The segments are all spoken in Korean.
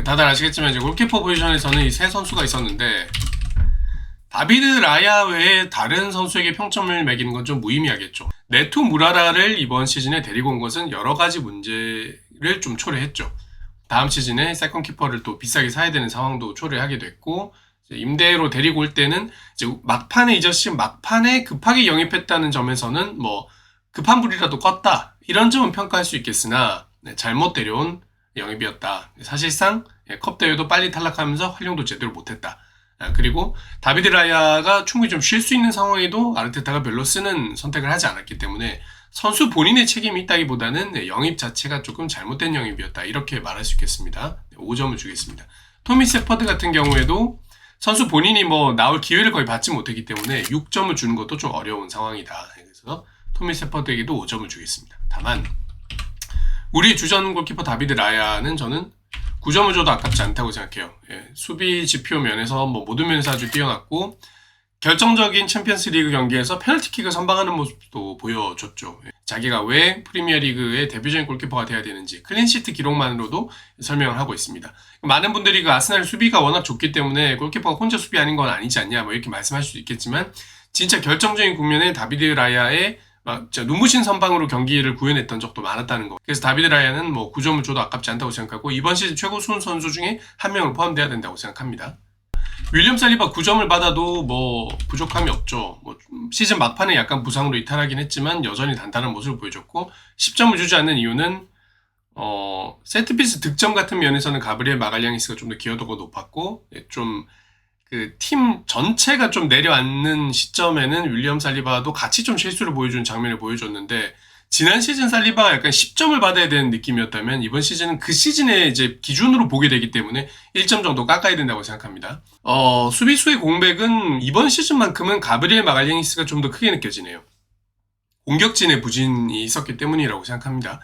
다들 아시겠지만 이제 골키퍼 포지션에서는 이 세 선수가 있었는데 다비드 라야 외에 다른 선수에게 평점을 매기는 건 좀 무의미하겠죠. 네투 무라라를 이번 시즌에 데리고 온 것은 여러 가지 문제를 좀 초래했죠. 다음 시즌에 세컨 키퍼를 또 비싸게 사야 되는 상황도 초래하게 됐고, 임대로 데리고 올 때는 이제 막판에 막판에 급하게 영입했다는 점에서는 뭐 급한 불이라도 껐다 이런 점은 평가할 수 있겠으나 잘못 데려온 영입이었다. 사실상 컵 대회도 빨리 탈락하면서 활용도 제대로 못했다. 그리고 다비드 라야가 충분히 좀 쉴 수 있는 상황에도 아르테타가 별로 쓰는 선택을 하지 않았기 때문에 선수 본인의 책임이 있다기보다는 영입 자체가 조금 잘못된 영입이었다. 이렇게 말할 수 있겠습니다. 5점을 주겠습니다. 토미 세퍼드 같은 경우에도 선수 본인이 뭐 나올 기회를 거의 받지 못했기 때문에 6점을 주는 것도 좀 어려운 상황이다. 그래서 토미 세퍼드에게도 5점을 주겠습니다. 다만 우리 주전 골키퍼 다비드 라야는 저는 9점을 줘도 아깝지 않다고 생각해요. 수비 지표 면에서 뭐 모든 면에서 아주 뛰어났고 결정적인 챔피언스 리그 경기에서 페널티킥을 선방하는 모습도 보여줬죠. 자기가 왜 프리미어리그의 데뷔전인 골키퍼가 돼야 되는지 클린시트 기록만으로도 설명을 하고 있습니다. 많은 분들이 그 아스날 수비가 워낙 좋기 때문에 골키퍼가 혼자 수비 아닌 건 아니지 않냐 뭐 이렇게 말씀할 수도 있겠지만 진짜 결정적인 국면에 다비드 라야의 눈부신 선방으로 경기를 구해냈던 적도 많았다는 거. 그래서 다비드 라야는 뭐 9점을 줘도 아깝지 않다고 생각하고 이번 시즌 최고 수훈 선수 중에 한 명을 포함돼야 된다고 생각합니다. 윌리엄 살리바 9점을 받아도 뭐 부족함이 없죠. 뭐 시즌 막판에 약간 부상으로 이탈하긴 했지만 여전히 단단한 모습을 보여줬고 10점을 주지 않는 이유는 세트피스 득점 같은 면에서는 가브리엘 마갈량이스가 좀 더 기여도가 높았고 좀 그 팀 전체가 좀 내려앉는 시점에는 윌리엄 살리바도 같이 좀 실수를 보여주는 장면을 보여줬는데 지난 시즌 살리바가 약간 10점을 받아야 되는 느낌이었다면 이번 시즌은 그 시즌의 이제 기준으로 보게 되기 때문에 1점 정도 깎아야 된다고 생각합니다. 수비수의 공백은 이번 시즌만큼은 가브리엘 마갈량이스가 좀 더 크게 느껴지네요. 공격진의 부진이 있었기 때문이라고 생각합니다.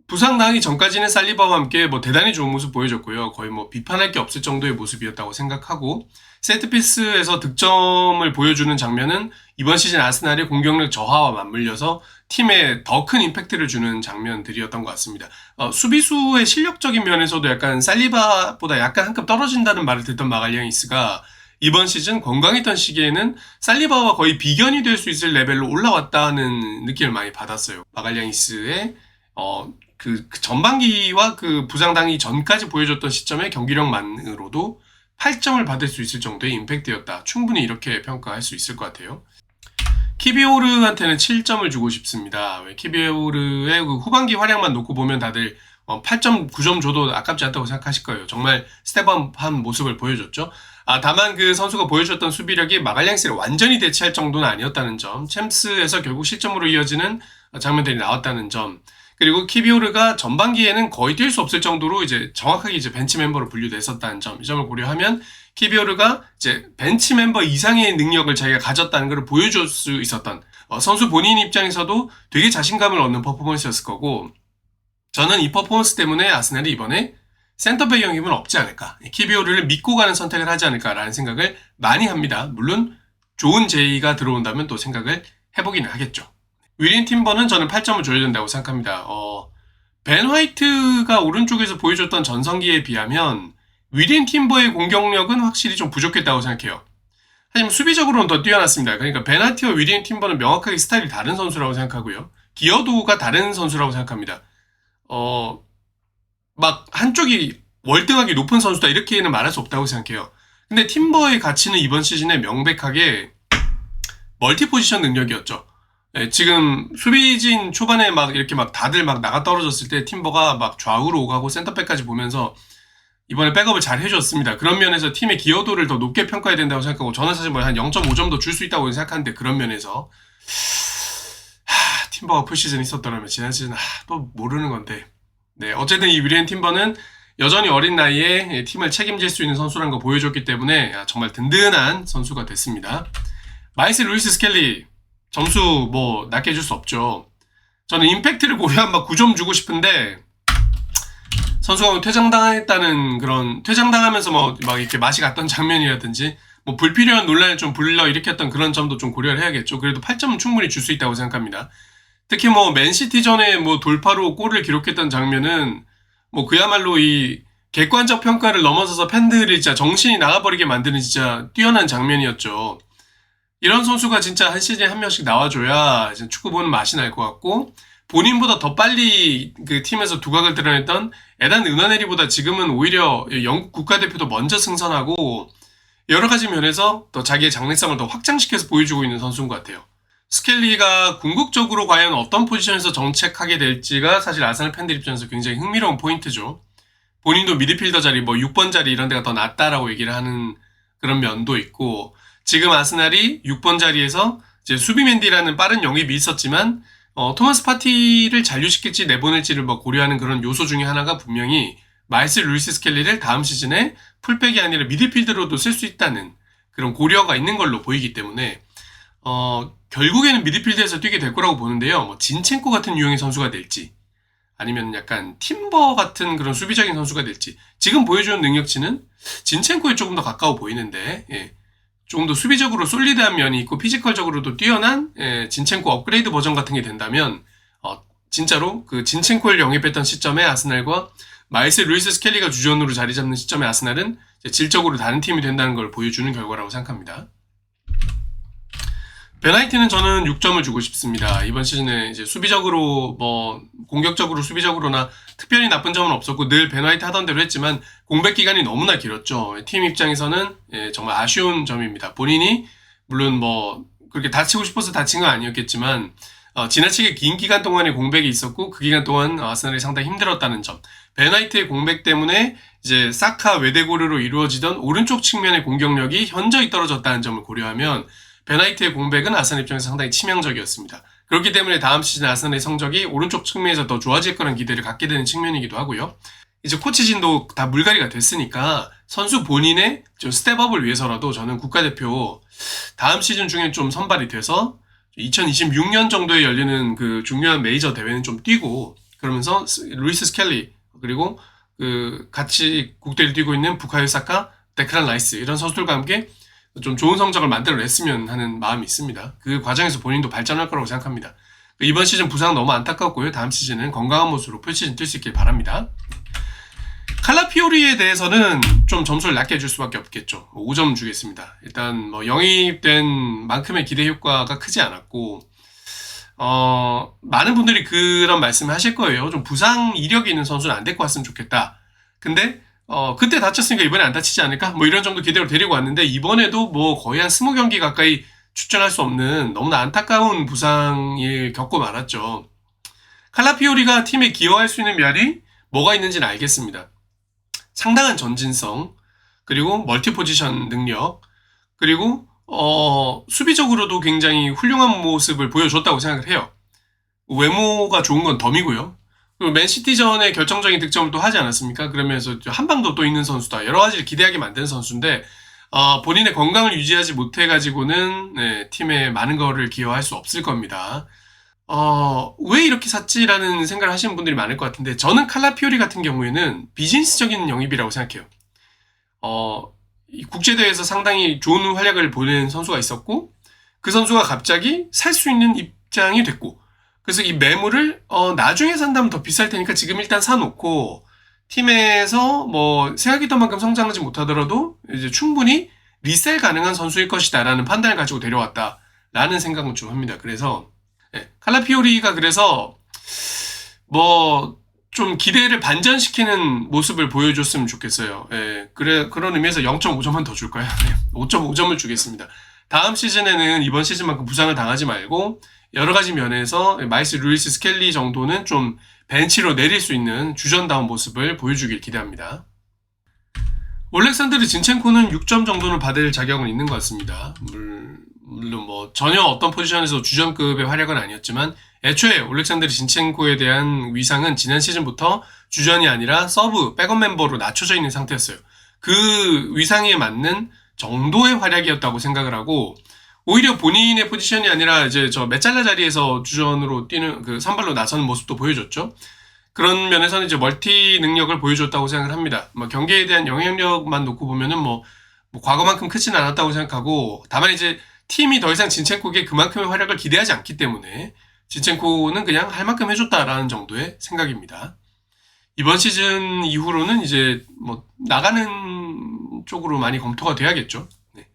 부상 당하기 전까지는 살리바와 함께 뭐 대단히 좋은 모습 보여줬고요. 거의 뭐 비판할 게 없을 정도의 모습이었다고 생각하고 세트피스에서 득점을 보여주는 장면은 이번 시즌 아스날의 공격력 저하와 맞물려서 팀에 더 큰 임팩트를 주는 장면들이었던 것 같습니다. 수비수의 실력적인 면에서도 약간 살리바보다 약간 한 급 떨어진다는 말을 듣던 마갈량이스가 이번 시즌 건강했던 시기에는 살리바와 거의 비견이 될 수 있을 레벨로 올라왔다는 느낌을 많이 받았어요. 마갈량이스의 그 전반기와 그 부상당이 전까지 보여줬던 시점의 경기력만으로도 8점을 받을 수 있을 정도의 임팩트였다. 충분히 이렇게 평가할 수 있을 것 같아요. 키비오르한테는 7점을 주고 싶습니다. 키비오르의 그 후반기 활약만 놓고 보면 다들 8점, 9점 줘도 아깝지 않다고 생각하실 거예요. 정말 스텝업한 모습을 보여줬죠. 다만 그 선수가 보여줬던 수비력이 마갈량스를 완전히 대체할 정도는 아니었다는 점, 챔스에서 결국 실점으로 이어지는 장면들이 나왔다는 점, 그리고 키비오르가 전반기에는 거의 뛸 수 없을 정도로 이제 정확하게 이제 벤치 멤버로 분류됐었다는 점, 이 점을 고려하면 키비오르가 이제 벤치 멤버 이상의 능력을 자기가 가졌다는 걸 보여줄 수 있었던 선수 본인 입장에서도 되게 자신감을 얻는 퍼포먼스였을 거고, 저는 이 퍼포먼스 때문에 아스날이 이번에 센터백 영입은 없지 않을까, 키비오르를 믿고 가는 선택을 하지 않을까라는 생각을 많이 합니다. 물론 좋은 제의가 들어온다면 또 생각을 해보기는 하겠죠. 윌린 팀버는 저는 8점을 줘야 된다고 생각합니다. 벤 화이트가 오른쪽에서 보여줬던 전성기에 비하면 윌린 팀버의 공격력은 확실히 좀 부족했다고 생각해요. 하지만 수비적으로는 더 뛰어났습니다. 그러니까 벤 화이트와 윌린 팀버는 명확하게 스타일이 다른 선수라고 생각하고요. 기여도가 다른 선수라고 생각합니다. 막 한쪽이 월등하게 높은 선수다 이렇게는 말할 수 없다고 생각해요. 근데 팀버의 가치는 이번 시즌에 명백하게 멀티 포지션 능력이었죠. 지금 수비진 초반에 막 이렇게 막 다들 막 나가 떨어졌을 때 팀버가 막 좌우로 오가고 센터백까지 보면서 이번에 백업을 잘 해줬습니다. 그런 면에서 팀의 기여도를 더 높게 평가해야 된다고 생각하고 저는 사실 뭐 한 0.5점도 줄 수 있다고 생각하는데 그런 면에서 팀버가 풀시즌 있었더라면 지난 시즌 또 모르는 건데 어쨌든 이 윌리엄 팀버는 여전히 어린 나이에 팀을 책임질 수 있는 선수라는 거 보여줬기 때문에 정말 든든한 선수가 됐습니다. 마이스 루이스 스켈리 점수 뭐 낮게 줄 수 없죠. 저는 임팩트를 고려한 막 9점 주고 싶은데 선수가 퇴장당했다는 그런 퇴장당하면서 뭐 막 이렇게 맛이 갔던 장면이라든지 뭐 불필요한 논란을 좀 불러일으켰던 그런 점도 좀 고려를 해야겠죠. 그래도 8점은 충분히 줄 수 있다고 생각합니다. 특히 뭐 맨시티전에 뭐 돌파로 골을 기록했던 장면은 뭐 그야말로 이 객관적 평가를 넘어서서 팬들이 진짜 정신이 나가버리게 만드는 진짜 뛰어난 장면이었죠. 이런 선수가 진짜 한 시즌에 한 명씩 나와줘야 이제 축구 보는 맛이 날 것 같고, 본인보다 더 빨리 그 팀에서 두각을 드러냈던 에단 은하네리보다 지금은 오히려 영국 국가대표도 먼저 승선하고 여러 가지 면에서 더 자기의 장래성을 더 확장시켜서 보여주고 있는 선수인 것 같아요. 스켈리가 궁극적으로 과연 어떤 포지션에서 정책하게 될지가 사실 아스날 팬들 입장에서 굉장히 흥미로운 포인트죠. 본인도 미드필더 자리, 뭐 6번 자리 이런 데가 더 낫다라고 얘기를 하는 그런 면도 있고, 지금 아스날이 6번 자리에서 이제 수비맨디라는 빠른 영입이 있었지만, 토마스 파티를 잔류시킬지 내보낼지를 뭐 고려하는 그런 요소 중에 하나가 분명히 마일스 루이스 스켈리를 다음 시즌에 풀백이 아니라 미드필더로도 쓸 수 있다는 그런 고려가 있는 걸로 보이기 때문에, 결국에는 미드필드에서 뛰게 될 거라고 보는데요. 뭐 진첸코 같은 유형의 선수가 될지, 아니면 약간 팀버 같은 그런 수비적인 선수가 될지, 지금 보여주는 능력치는 진첸코에 조금 더 가까워 보이는데, 예, 조금 더 수비적으로 솔리드한 면이 있고 피지컬적으로도 뛰어난 진첸코 업그레이드 버전 같은 게 된다면, 진짜로 그 진첸코를 영입했던 시점에 아스날과 마일스 루이스 스켈리가 주전으로 자리 잡는 시점에 아스날은 질적으로 다른 팀이 된다는 걸 보여주는 결과라고 생각합니다. 베나이트는 저는 6점을 주고 싶습니다. 이번 시즌에 이제 수비적으로 뭐 공격적으로 수비적으로나 특별히 나쁜 점은 없었고 늘 베나이트 하던 대로 했지만 공백 기간이 너무나 길었죠. 팀 입장에서는 정말 아쉬운 점입니다. 본인이 물론 뭐 그렇게 다치고 싶어서 다친 건 아니었겠지만 지나치게 긴 기간 동안에 공백이 있었고 그 기간 동안 아스날이 상당히 힘들었다는 점. 베나이트의 공백 때문에 이제 사카 외대고르로 이루어지던 오른쪽 측면의 공격력이 현저히 떨어졌다는 점을 고려하면 베나이트의 공백은 아스날 입장에서 상당히 치명적이었습니다. 그렇기 때문에 다음 시즌 아스날의 성적이 오른쪽 측면에서 더 좋아질 거라는 기대를 갖게 되는 측면이기도 하고요. 이제 코치진도 다 물갈이가 됐으니까 선수 본인의 좀 스텝업을 위해서라도 저는 국가대표 다음 시즌 중에 좀 선발이 돼서 2026년 정도에 열리는 그 중요한 메이저 대회는 좀 뛰고, 그러면서 루이스 스켈리 그리고 그 같이 국대를 뛰고 있는 부카요 사카, 데크란 라이스 이런 선수들과 함께 좀 좋은 성적을 만들어냈으면 하는 마음이 있습니다. 그 과정에서 본인도 발전할 거라고 생각합니다. 이번 시즌 부상 너무 안타깝고요. 다음 시즌은 건강한 모습으로 풀시즌 뛸 수 있길 바랍니다. 칼라피오리에 대해서는 좀 점수를 낮게 줄 수밖에 없겠죠. 5점 주겠습니다. 일단 뭐 영입된 만큼의 기대 효과가 크지 않았고, 많은 분들이 그런 말씀을 하실 거예요. 좀 부상 이력이 있는 선수는 안 데리고 왔으면 좋겠다. 근데 그때 다쳤으니까 이번에 안 다치지 않을까? 뭐 이런 정도 기대로 데리고 왔는데 이번에도 뭐 거의 한 20경기 가까이 출전할 수 없는 너무나 안타까운 부상을 겪고 말았죠. 칼라피오리가 팀에 기여할 수 있는 면이 뭐가 있는지는 알겠습니다. 상당한 전진성, 그리고 멀티 포지션 능력, 그리고 수비적으로도 굉장히 훌륭한 모습을 보여줬다고 생각을 해요. 외모가 좋은 건 덤이고요. 그리고 맨시티전에 결정적인 득점을 또 하지 않았습니까? 그러면서 한 방도 또 있는 선수다. 여러 가지를 기대하게 만든 선수인데 본인의 건강을 유지하지 못해가지고는 팀에 많은 거를 기여할 수 없을 겁니다. 왜 이렇게 샀지라는 생각을 하시는 분들이 많을 것 같은데 저는 칼라피오리 같은 경우에는 비즈니스적인 영입이라고 생각해요. 이 국제대회에서 상당히 좋은 활약을 보낸 선수가 있었고 그 선수가 갑자기 살 수 있는 입장이 됐고, 그래서 이 매물을 나중에 산다면 더 비쌀 테니까 지금 일단 사놓고 팀에서 뭐 생각했던 만큼 성장하지 못하더라도 이제 충분히 리셀 가능한 선수일 것이다라는 판단을 가지고 데려왔다라는 생각은 좀 합니다. 그래서 칼라피오리가 그래서 뭐 좀 기대를 반전시키는 모습을 보여줬으면 좋겠어요. 그런 의미에서 0.5점만 더 줄까요? 5.5점을 주겠습니다. 다음 시즌에는 이번 시즌만큼 부상을 당하지 말고 여러 가지 면에서 마일스 루이스 스켈리 정도는 좀 벤치로 내릴 수 있는 주전다운 모습을 보여주길 기대합니다. 올렉산드르 진첸코는 6점 정도는 받을 자격은 있는 것 같습니다. 물론 뭐 전혀 어떤 포지션에서 주전급의 활약은 아니었지만 애초에 올렉산드르 진첸코에 대한 위상은 지난 시즌부터 주전이 아니라 서브, 백업 멤버로 낮춰져 있는 상태였어요. 그 위상에 맞는 정도의 활약이었다고 생각을 하고, 오히려 본인의 포지션이 아니라 이제 저 메짤라 자리에서 주전으로 뛰는 그 선발로 나서는 모습도 보여줬죠. 그런 면에서는 이제 멀티 능력을 보여줬다고 생각을 합니다. 뭐 경기에 대한 영향력만 놓고 보면은 뭐 과거만큼 크진 않았다고 생각하고, 다만 이제 팀이 더 이상 진첸코에게 그만큼의 활약을 기대하지 않기 때문에 진첸코는 그냥 할 만큼 해줬다라는 정도의 생각입니다. 이번 시즌 이후로는 이제 뭐 나가는 쪽으로 많이 검토가 돼야겠죠. 네.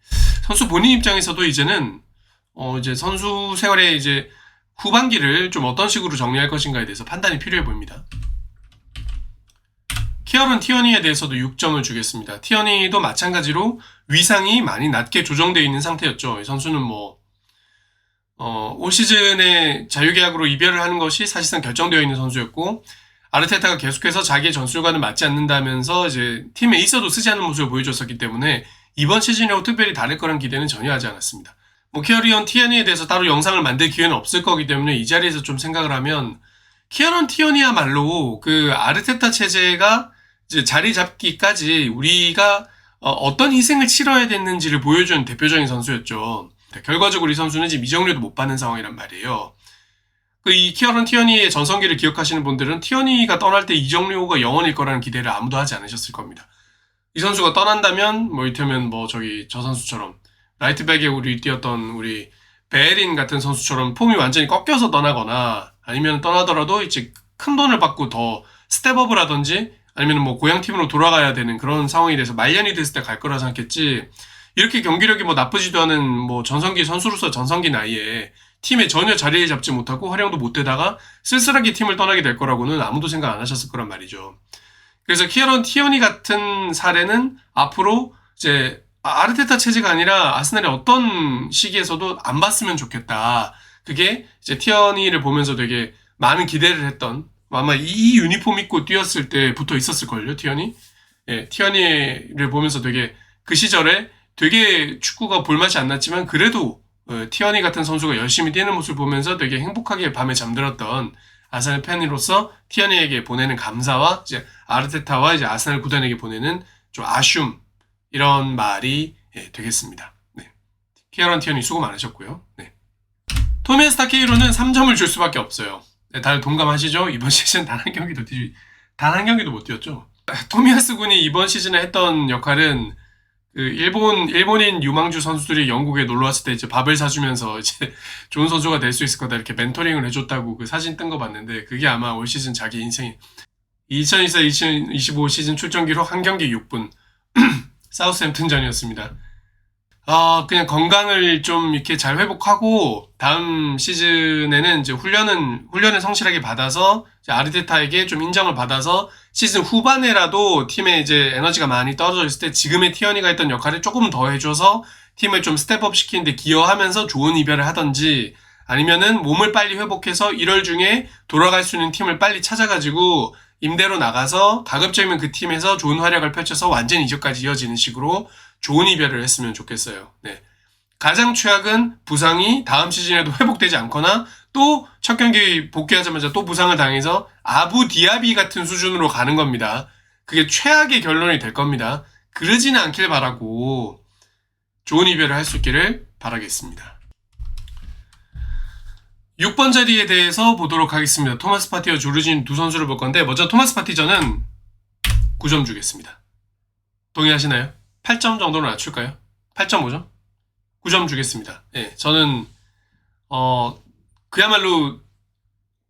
선수 본인 입장에서도 이제는 이제 선수 생활의 이제 후반기를 좀 어떤 식으로 정리할 것인가에 대해서 판단이 필요해 보입니다. 키어런 티어니에 대해서도 6점을 주겠습니다. 티어니도 마찬가지로 위상이 많이 낮게 조정되어 있는 상태였죠. 이 선수는 뭐 올 시즌에 자유계약으로 이별을 하는 것이 사실상 결정되어 있는 선수였고, 아르테타가 계속해서 자기의 전술과는 맞지 않는다면서 이제 팀에 있어도 쓰지 않는 모습을 보여줬었기 때문에 이번 시즌이라고 특별히 다를 거란 기대는 전혀 하지 않았습니다. 뭐 키어런 티어니에 대해서 따로 영상을 만들 기회는 없을 거기 때문에 이 자리에서 좀 생각을 하면, 키어런 티어니야말로 그 아르테타 체제가 이제 자리 잡기까지 우리가 어떤 희생을 치러야 됐는지를 보여준 대표적인 선수였죠. 결과적으로 이 선수는 지금 이적료도 못 받는 상황이란 말이에요. 이 키어런 티어니의 전성기를 기억하시는 분들은 티어니가 떠날 때 이적료가 0원일 거라는 기대를 아무도 하지 않으셨을 겁니다. 이 선수가 떠난다면 뭐 이를테면 뭐 저 선수처럼 라이트백에 우리 뛰었던 우리 베린 같은 선수처럼 폼이 완전히 꺾여서 떠나거나, 아니면 떠나더라도 이제 큰 돈을 받고 더 스텝업을 하든지, 아니면 뭐 고향팀으로 돌아가야 되는 그런 상황이 돼서 말년이 됐을 때 갈 거라 생각했지, 이렇게 경기력이 뭐 나쁘지도 않은 뭐 전성기 선수로서 전성기 나이에 팀에 전혀 자리를 잡지 못하고 활용도 못 되다가 쓸쓸하게 팀을 떠나게 될 거라고는 아무도 생각 안 하셨을 거란 말이죠. 그래서 키어런 티어니 같은 사례는 앞으로 이제 아르테타 체제가 아니라 아스날의 어떤 시기에서도 안 봤으면 좋겠다. 그게 이제 티어니를 보면서 되게 많은 기대를 했던, 아마 이 유니폼 입고 뛰었을 때부터 있었을걸요, 티어니? 예, 티어니를 보면서 되게 그 시절에 되게 축구가 볼맛이 안 났지만 그래도 티어니 같은 선수가 열심히 뛰는 모습을 보면서 되게 행복하게 밤에 잠들었던 아스날 팬으로서 티어니에게 보내는 감사와 이제 아르테타와 이제 아스날 구단에게 보내는 좀 아쉬움, 이런 말이 되겠습니다. 네. 키어런 티어니 수고 많으셨고요. 네. 토미야스 타케히로는 3점을 줄 수밖에 없어요. 네, 다들 동감하시죠? 이번 시즌 단 한 경기도 못 뛰었죠. 토미야스 군이 이번 시즌에 했던 역할은 그 일본인 유망주 선수들이 영국에 놀러 왔을 때 이제 밥을 사주면서 이제 좋은 선수가 될 수 있을 거다 이렇게 멘토링을 해줬다고 그 사진 뜬 거 봤는데, 그게 아마 올 시즌 자기 인생 2024-2025 시즌 출전 기록 한 경기 6분 사우스햄튼전이었습니다. 그냥 건강을 좀 이렇게 잘 회복하고 다음 시즌에는 이제 훈련을 성실하게 받아서 이제 아르테타에게 좀 인정을 받아서 시즌 후반에라도 팀에 이제 에너지가 많이 떨어져 있을 때 지금의 티어니가 했던 역할을 조금 더 해줘서 팀을 좀 스텝업 시키는데 기여하면서 좋은 이별을 하던지, 아니면은 몸을 빨리 회복해서 1월 중에 돌아갈 수 있는 팀을 빨리 찾아가지고 임대로 나가서 가급적이면 그 팀에서 좋은 활약을 펼쳐서 완전 이적까지 이어지는 식으로 좋은 이별을 했으면 좋겠어요. 네. 가장 최악은 부상이 다음 시즌에도 회복되지 않거나 또 첫 경기 복귀하자마자 또 부상을 당해서 아부 디아비 같은 수준으로 가는 겁니다. 그게 최악의 결론이 될 겁니다. 그러지는 않길 바라고 좋은 이별을 할 수 있기를 바라겠습니다. 6번 자리에 대해서 보도록 하겠습니다. 토마스 파티와 조르진 두 선수를 볼 건데, 먼저 토마스 파티 저는 9점 주겠습니다. 동의하시나요? 8점 정도로 낮출까요? 8.5점? 9점 주겠습니다. 예, 저는 그야말로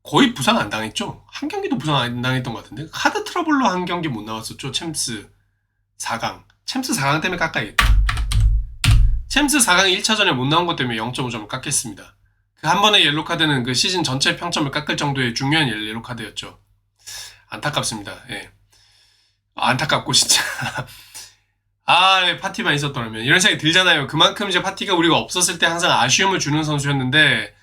거의 부상 안 당했죠? 한 경기도 부상 안 당했던 것 같은데, 카드 트러블로 한 경기 못 나왔었죠. 챔스 4강 때문에 깎아야겠다. 챔스 4강 1차전에 못 나온 것 때문에 0.5점을 깎겠습니다. 그 한 번의 옐로 카드는 그 시즌 전체 평점을 깎을 정도의 중요한 옐로 카드였죠. 안타깝습니다. 예. 안타깝고 진짜 파티만 있었더라면 이런 생각이 들잖아요. 그만큼 이제 파티가 우리가 없었을 때 항상 아쉬움을 주는 선수였는데,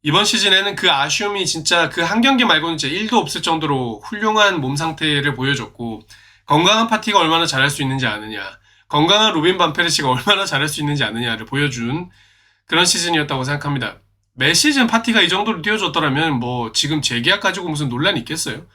이번 시즌에는 그 아쉬움이 진짜 그 한 경기 말고는 이제 1도 없을 정도로 훌륭한 몸 상태를 보여줬고, 건강한 파티가 얼마나 잘할 수 있는지 아느냐, 건강한 로빈 반 페르시가 얼마나 잘할 수 있는지 아느냐를 보여준 그런 시즌이었다고 생각합니다. 매 시즌 파티가 이 정도로 뛰어줬더라면 뭐 지금 재계약 가지고 무슨 논란이 있겠어요?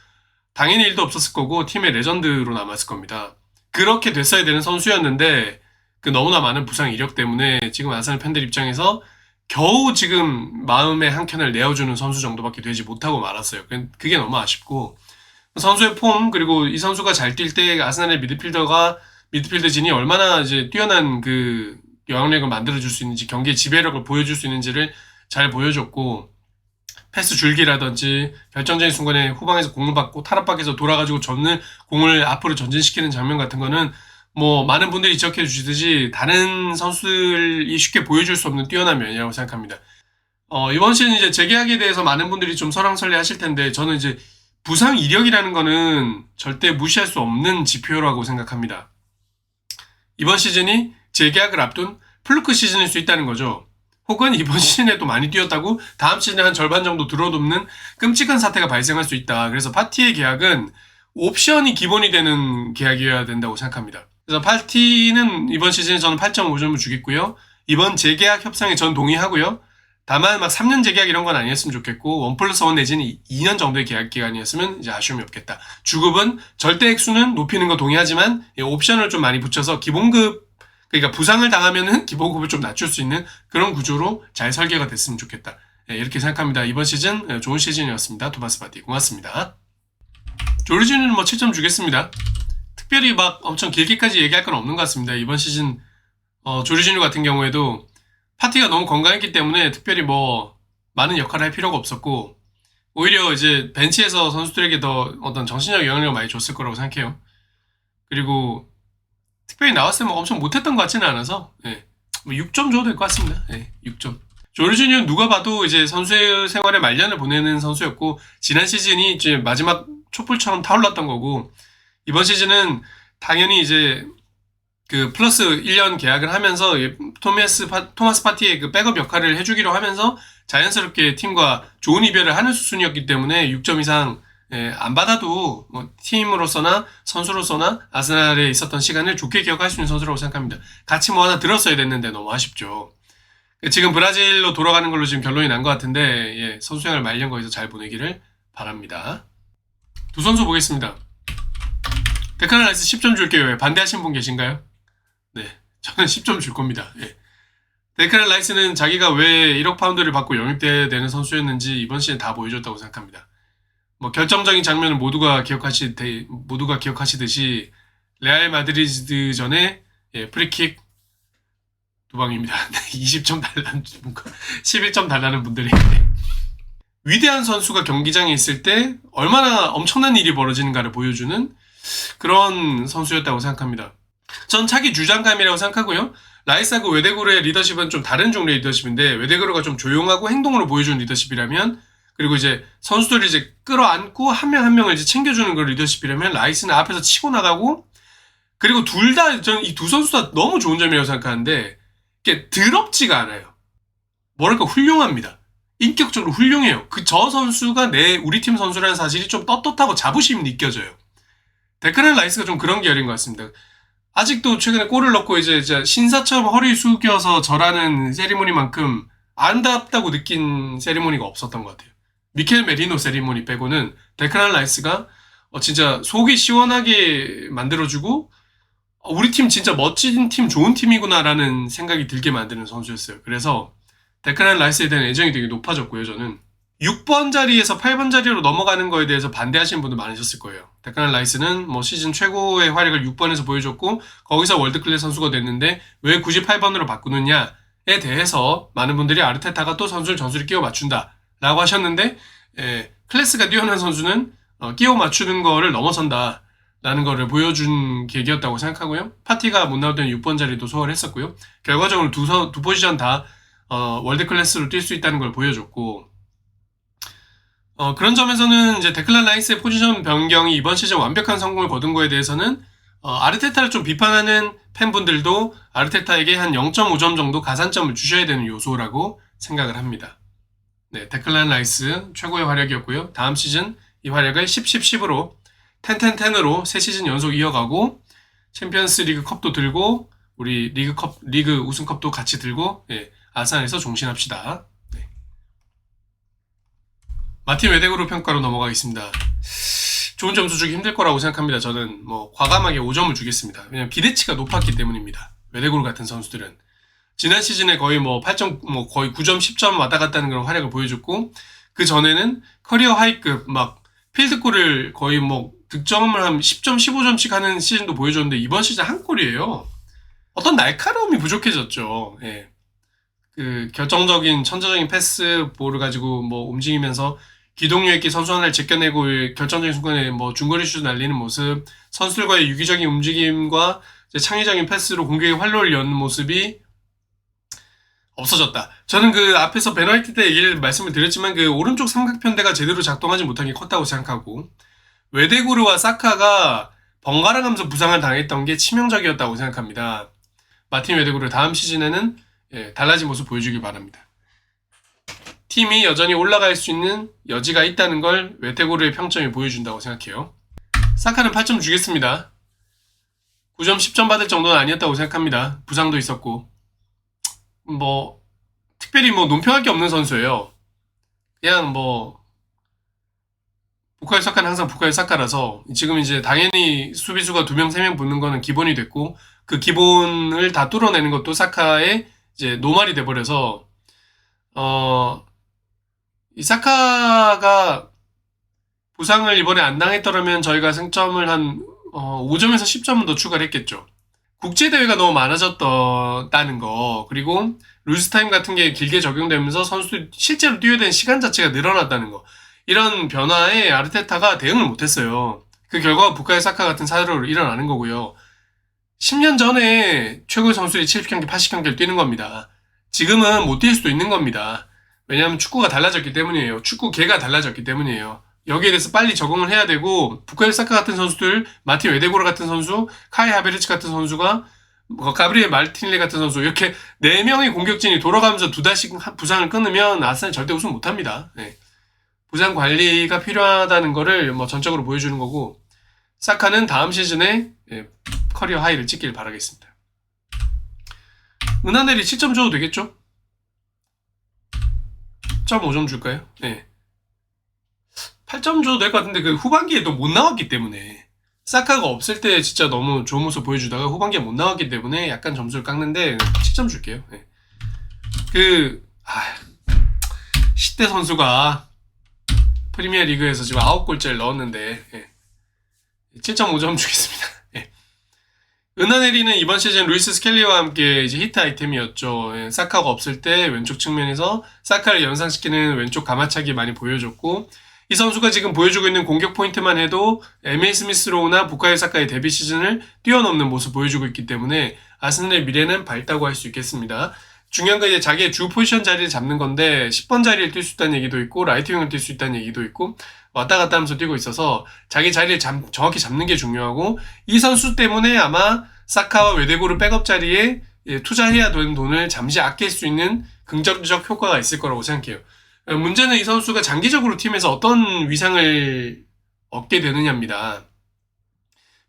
당연히 일도 없었을 거고 팀의 레전드로 남았을 겁니다. 그렇게 됐어야 되는 선수였는데 그 너무나 많은 부상 이력 때문에 지금 아스날 팬들 입장에서 겨우 지금 마음의 한켠을 내어주는 선수 정도밖에 되지 못하고 말았어요. 그게 너무 아쉽고, 선수의 폼, 그리고 이 선수가 잘 뛸 때 아스날의 미드필더진이 얼마나 이제 뛰어난 그 영향력을 만들어줄 수 있는지, 경기의 지배력을 보여줄 수 있는지를 잘 보여줬고, 패스 줄기라든지 결정적인 순간에 후방에서 공을 받고 탈압 밖에서 돌아가지고 공을 앞으로 전진시키는 장면 같은 거는 뭐 많은 분들이 지적해 주시듯이 다른 선수들이 쉽게 보여줄 수 없는 뛰어난 면이라고 생각합니다. 이번 시즌 이제 재계약에 대해서 많은 분들이 좀 설왕설래 하실 텐데 저는 이제 부상 이력이라는 거는 절대 무시할 수 없는 지표라고 생각합니다. 이번 시즌이 재계약을 앞둔 플루크 시즌일 수 있다는 거죠. 혹은 이번 시즌에 또 많이 뛰었다고 다음 시즌에 한 절반 정도 들어눕는 끔찍한 사태가 발생할 수 있다. 그래서 파티의 계약은 옵션이 기본이 되는 계약이어야 된다고 생각합니다. 그래서 파티는 이번 시즌에 저는 8.5점을 주겠고요. 이번 재계약 협상에 전 동의하고요. 다만 막 3년 재계약 이런 건 아니었으면 좋겠고 1+1 내지는 2년 정도의 계약 기간이었으면 이제 아쉬움이 없겠다. 주급은 절대 액수는 높이는 거 동의하지만 옵션을 좀 많이 붙여서 기본급 그러니까 부상을 당하면은 기본급을 좀 낮출 수 있는 그런 구조로 잘 설계가 됐으면 좋겠다. 이렇게 생각합니다. 이번 시즌 좋은 시즌이었습니다. 토마스 파티 고맙습니다. 조르지는 뭐 7점 주겠습니다. 특별히 막 엄청 길게까지 얘기할 건 없는 것 같습니다. 이번 시즌 조르지뉴 같은 경우에도 파티가 너무 건강했기 때문에 특별히 뭐 많은 역할을 할 필요가 없었고 오히려 이제 벤치에서 선수들에게 더 어떤 정신적 영향력을 많이 줬을 거라고 생각해요. 그리고 특별히 나왔을 때 뭐 엄청 못했던 것 같지는 않아서 뭐 6점 줘도 될 것 같습니다. 6점. 조르지뉴는 누가 봐도 이제 선수 생활의 말년을 보내는 선수였고 지난 시즌이 이제 마지막 촛불처럼 타올랐던 거고 이번 시즌은 당연히 이제 그 플러스 1년 계약을 하면서 토마스 파티의 그 백업 역할을 해주기로 하면서 자연스럽게 팀과 좋은 이별을 하는 수순이었기 때문에 6점 이상 안 받아도 뭐 팀으로서나 선수로서나 아스날에 있었던 시간을 좋게 기억할 수 있는 선수라고 생각합니다. 같이 뭐 하나 들었어야 됐는데 너무 아쉽죠. 지금 브라질로 돌아가는 걸로 지금 결론이 난 것 같은데 선수 생활 말년 거에서 잘 보내기를 바랍니다. 두 선수 보겠습니다. 데클란 라이스 10점 줄게요. 반대하신 분 계신가요? 네, 저는 10점 줄 겁니다. 데클란 라이스는 자기가 왜 1억 파운드를 받고 영입돼야 되는 선수였는지 이번 시즌 다 보여줬다고 생각합니다. 뭐 결정적인 장면은 모두가 기억하시듯이 레알 마드리드 전에 프리킥 두 방입니다. 20점 달라는 분과 11점 달라는 분들이 위대한 선수가 경기장에 있을 때 얼마나 엄청난 일이 벌어지는가를 보여주는 그런 선수였다고 생각합니다. 전 차기 주장감이라고 생각하고요. 라이스하고 웨데고르의 리더십은 좀 다른 종류의 리더십인데 웨데고르가 좀 조용하고 행동으로 보여주는 리더십이라면 그리고 이제 선수들을 이제 끌어안고 한 명 한 명을 이제 챙겨주는 그런 리더십이라면 라이스는 앞에서 치고 나가고 그리고 둘 다 저는 이 두 선수 다 너무 좋은 점이라고 생각하는데 이게 더럽지가 않아요. 뭐랄까 훌륭합니다. 인격적으로 훌륭해요. 저 선수가 우리 팀 선수라는 사실이 좀 떳떳하고 자부심이 느껴져요. 데클란 라이스가 좀 그런 계열인 것 같습니다. 아직도 최근에 골을 넣고 이제 신사처럼 허리 숙여서 절하는 세리머니만큼 아름답다고 느낀 세리머니가 없었던 것 같아요. 미켈 메리노 세리머니 빼고는 데클란 라이스가 진짜 속이 시원하게 만들어주고 우리 팀 진짜 멋진 팀, 좋은 팀이구나라는 생각이 들게 만드는 선수였어요. 그래서 데클란 라이스에 대한 애정이 되게 높아졌고요. 저는 6번 자리에서 8번 자리로 넘어가는 거에 대해서 반대하시는 분들 많으셨을 거예요. 데클란 라이스는 뭐 시즌 최고의 활약을 6번에서 보여줬고 거기서 월드클래스 선수가 됐는데 왜 굳이 8번으로 바꾸느냐에 대해서 많은 분들이 아르테타가 또 전술을 끼워 맞춘다 라고 하셨는데 클래스가 뛰어난 선수는 끼워 맞추는 거를 넘어선다 라는 거를 보여준 계기였다고 생각하고요. 파티가 못 나올 때는 6번 자리도 소화했었고요. 결과적으로 두 포지션 다 월드클래스로 뛸 수 있다는 걸 보여줬고 그런 점에서는 이제 데클란 라이스의 포지션 변경이 이번 시즌 완벽한 성공을 거둔 거에 대해서는 아르테타를 좀 비판하는 팬분들도 아르테타에게 한 0.5점 정도 가산점을 주셔야 되는 요소라고 생각을 합니다. 네, 데클란 라이스 최고의 활약이었고요. 다음 시즌 이 활약을 10-10-10으로 10-10-10으로 3시즌 연속 이어가고 챔피언스 리그 컵도 들고 우리 리그 우승컵도 같이 들고 아스날에서 종신합시다. 마틴 웨데고르 평가로 넘어가겠습니다. 좋은 점수 주기 힘들 거라고 생각합니다. 저는 뭐 과감하게 5점을 주겠습니다. 왜냐면 기대치가 높았기 때문입니다. 웨데고르 같은 선수들은 지난 시즌에 거의 거의 9점, 10점 왔다 갔다 하는 그런 활약을 보여줬고 그 전에는 커리어 하이급 필드골을 거의 득점을 한 10점, 15점씩 하는 시즌도 보여줬는데 이번 시즌 한 골이에요. 어떤 날카로움이 부족해졌죠. 그 결정적인 천재적인 패스 볼을 가지고 뭐 움직이면서 기동력 있게 선수 하나를 제껴내고 결정적인 순간에 뭐 중거리 슛 날리는 모습, 선수들과의 유기적인 움직임과 창의적인 패스로 공격의 활로를 여는 모습이 없어졌다. 저는 그 앞에서 베너이트 때 얘기를 말씀을 드렸지만 그 오른쪽 삼각편대가 제대로 작동하지 못한 게 컸다고 생각하고 웨데고르와 사카가 번갈아 가면서 부상을 당했던 게 치명적이었다고 생각합니다. 마틴 웨데고르 다음 시즌에는 달라진 모습 보여주길 바랍니다. 팀이 여전히 올라갈 수 있는 여지가 있다는 걸 웨데고르의 평점이 보여준다고 생각해요. 사카는 8점 주겠습니다. 9점 10점 받을 정도는 아니었다고 생각합니다. 부상도 있었고 뭐 특별히 뭐 논평할 게 없는 선수예요. 그냥 뭐 부카요 사카는 항상 부카요 사카라서 지금 이제 당연히 수비수가 2명 3명 붙는 거는 기본이 됐고 그 기본을 다 뚫어내는 것도 사카의 이제 노말이 돼버려서 이 사카가 부상을 이번에 안 당했더라면 저희가 승점을 한 5점에서 10점은 더 추가를 했겠죠. 국제대회가 너무 많아졌다는 거, 그리고 루즈타임 같은 게 길게 적용되면서 선수들이 실제로 뛰어야 되는 시간 자체가 늘어났다는 거, 이런 변화에 아르테타가 대응을 못했어요. 그 결과가 부카요 사카 같은 사례로 일어나는 거고요. 10년 전에 최고의 선수들이 70경기, 80경기를 뛰는 겁니다. 지금은 못 뛸 수도 있는 겁니다. 왜냐하면 축구가 달라졌기 때문이에요. 축구계가 달라졌기 때문이에요. 여기에 대해서 빨리 적응을 해야 되고 부카요 사카 같은 선수들, 마틴 웨데고르 같은 선수, 카이 하베르츠 같은 선수가 가브리엘 마르티넬리 같은 선수 이렇게 4명의 공격진이 돌아가면서 2달씩 부상을 끊으면 아스날이 절대 우승 못합니다. 네. 부상 관리가 필요하다는 거를 뭐 전적으로 보여주는 거고 사카는 다음 시즌에 커리어 하이를 찍길 바라겠습니다. 은하넬이 7점 줘도 되겠죠? 7.5점 줄까요? 네. 8점 줘도 될 것 같은데 그 후반기에 또 못 나왔기 때문에 사카가 없을 때 진짜 너무 좋은 모습 보여주다가 후반기에 못 나왔기 때문에 약간 점수를 깎는데 10점 줄게요. 네. 시대 선수가 프리미어 리그에서 지금 9골째를 넣었는데 7.5점 주겠습니다. 은하네리는 이번 시즌 루이스 스켈리와 함께 이제 히트 아이템이었죠. 사카가 없을 때 왼쪽 측면에서 사카를 연상시키는 왼쪽 가마차기 많이 보여줬고 이 선수가 지금 보여주고 있는 공격 포인트만 해도 에메이 스미스로우나 부카요 사카의 데뷔 시즌을 뛰어넘는 모습 보여주고 있기 때문에 아스날의 미래는 밝다고 할 수 있겠습니다. 중요한 건 이제 자기의 주 포지션 자리를 잡는 건데 10번 자리를 뛸 수 있다는 얘기도 있고 라이트 윙을 뛸 수 있다는 얘기도 있고 왔다 갔다 하면서 뛰고 있어서 자기 자리를 정확히 잡는 게 중요하고 이 선수 때문에 아마 사카와 웨데고르 백업 자리에 투자해야 되는 돈을 잠시 아낄 수 있는 긍정적 효과가 있을 거라고 생각해요. 문제는 이 선수가 장기적으로 팀에서 어떤 위상을 얻게 되느냐입니다.